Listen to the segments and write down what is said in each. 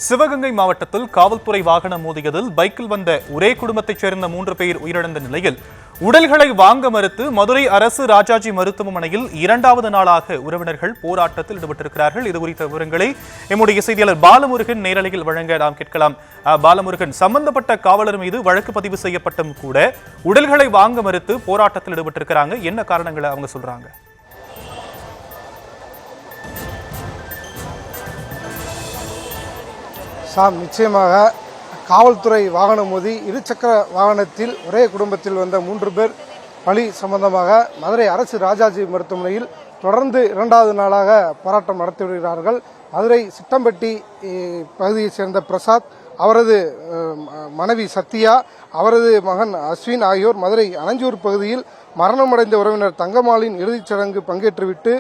சிவகங்கை மாவட்டத்தில் காவல்துறை வாகனம் மோதியதில் பைக்கில் வந்த ஒரே குடும்பத்தைச் சேர்ந்த 3 பேர் உயிரிழந்த நிலையில் உடல்களை வாங்க மறுத்து மதுரை அரசு ராஜாஜி மருத்துவமனையில் 2வது நாளாக உறவினர்கள் போராட்டத்தில் ஈடுபட்டிருக்கிறார்கள். இது குறித்த விவரங்களை எம்முடைய செய்தியாளர் பாலமுருகன் நேரலையில் வழங்க நாம் கேட்கலாம். பாலமுருகன், சம்பந்தப்பட்ட காவலர் மீது வழக்கு பதிவு செய்யப்பட்டும் கூட உடல்களை வாங்க மறுத்து போராட்டத்தில் ஈடுபட்டிருக்கிறாங்க. என்ன காரணங்களை அவங்க சொல்றாங்க? நிச்சயமாக காவல்துறை வாகனம் மோதி இருசக்கர வாகனத்தில் ஒரே குடும்பத்தில் வந்த 3 பேர் பலி சம்பந்தமாக மதுரை அரசு ராஜாஜி மருத்துவமனையில் தொடர்ந்து 2வது நாளாக போராட்டம் நடத்தி வருகிறார்கள். மதுரை சிட்டம்பட்டி பகுதியைச் சேர்ந்த பிரசாத், அவரது மனைவி சத்யா, அவரது மகன் அஸ்வின் ஆகியோர் மதுரை அனஞ்சூர் பகுதியில் மரணமடைந்த உறவினர் தங்கம்மாளின் இறுதிச் சடங்கு பங்கேற்றுவிட்டு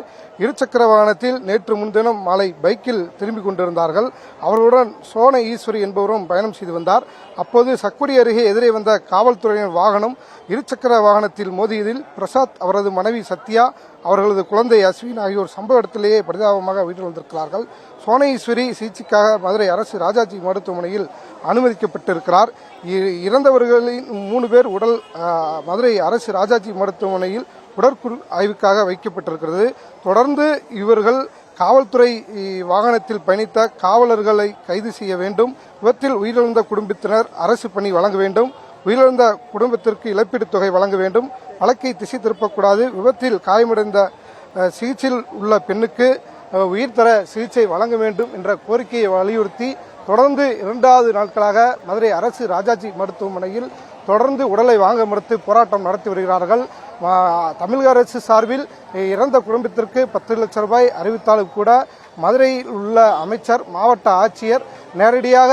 இருசக்கர வாகனத்தில் நேற்று முன்தினம் மாலை பைக்கில் திரும்பிக் கொண்டிருந்தார்கள். அவர்களுடன் சோன ஈஸ்வரி என்பவரும் பயணம் செய்து வந்தார். அப்போது சக்குடி அருகே எதிரே வந்த காவல்துறையினர் வாகனம் இருசக்கர வாகனத்தில் மோதியதில் பிரசாத், அவரது மனைவி சத்யா, அவர்களது குழந்தை அஸ்வின் ஆகியோர் சம்பவ இடத்திலேயே பரிதாபமாக உயிரிழந்திருக்கிறார்கள். சோன ஈஸ்வரி சிகிச்சைக்காக மதுரை அரசு ராஜாஜி மருத்துவமனையில் அனுமதிக்கப்பட்டிருக்கிறார். இறந்தவர்களின் 3 பேர் உடல் மதுரை அரசு ராஜாஜி மருத்துவமனையில் உடற்குழு ஆய்வுக்காக வைக்கப்பட்டிருக்கிறது. தொடர்ந்து இவர்கள் காவல்துறை வாகனத்தில் பயணித்த காவலர்களை கைது செய்ய வேண்டும், விபத்தில் உயிரிழந்த குடும்பத்தினர் அரசு பணி வழங்க வேண்டும், உயிரிழந்த குடும்பத்திற்கு இழப்பீட்டுத் தொகை வழங்க வேண்டும், வழக்கை திசை திருப்பக்கூடாது, விபத்தில் காயமடைந்த சிகிச்சையில் உள்ள பெண்ணுக்கு உயிர்தர சிகிச்சை வழங்க வேண்டும் என்ற கோரிக்கையை வலியுறுத்தி தொடர்ந்து 2வது நாட்களாக மதுரை அரசு ராஜாஜி மருத்துவமனையில் தொடர்ந்து உடலை வாங்க மறுத்து போராட்டம் நடத்தி வருகிறார்கள். தமிழக அரசு சார்பில் இறந்த குடும்பத்திற்கு 10 லட்சம் ரூபாய் அறிவித்தாலும் கூட மதுரையில் உள்ள அமைச்சர், மாவட்ட ஆட்சியர் நேரடியாக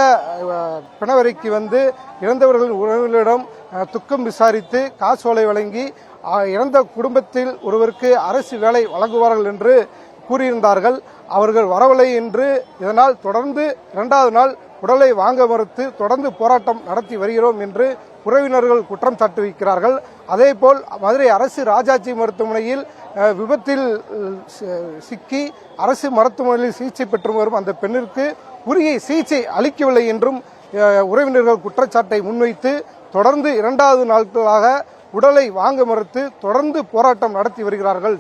பிணவரைக்கு வந்து இறந்தவர்களின் உறவினரிடம் துக்கம் விசாரித்து காசோலை வழங்கி இறந்த குடும்பத்தில் ஒருவருக்கு அரசு வேலை வழங்குவார்கள் என்று கூறியிருந்தார்கள். அவர்கள் வரவில்லை என்று, இதனால் தொடர்ந்து 2வது நாள் உடலை வாங்க மறுத்து தொடர்ந்து போராட்டம் நடத்தி வருகிறோம் என்று உறவினர்கள் குற்றம் சாட்டி வைக்கிறார்கள். அதேபோல் மதுரை அரசு ராஜாஜி மருத்துவமனையில் விபத்தில் சிக்கி அரசு மருத்துவமனையில் சிகிச்சை பெற்று வரும் அந்த பெண்ணிற்கு உரிய சிகிச்சை அளிக்கவில்லை என்றும் உறவினர்கள் குற்றச்சாட்டை முன்வைத்து தொடர்ந்து 2வது நாட்களாக உடலை வாங்க மறுத்து தொடர்ந்து போராட்டம் நடத்தி வருகிறார்கள்.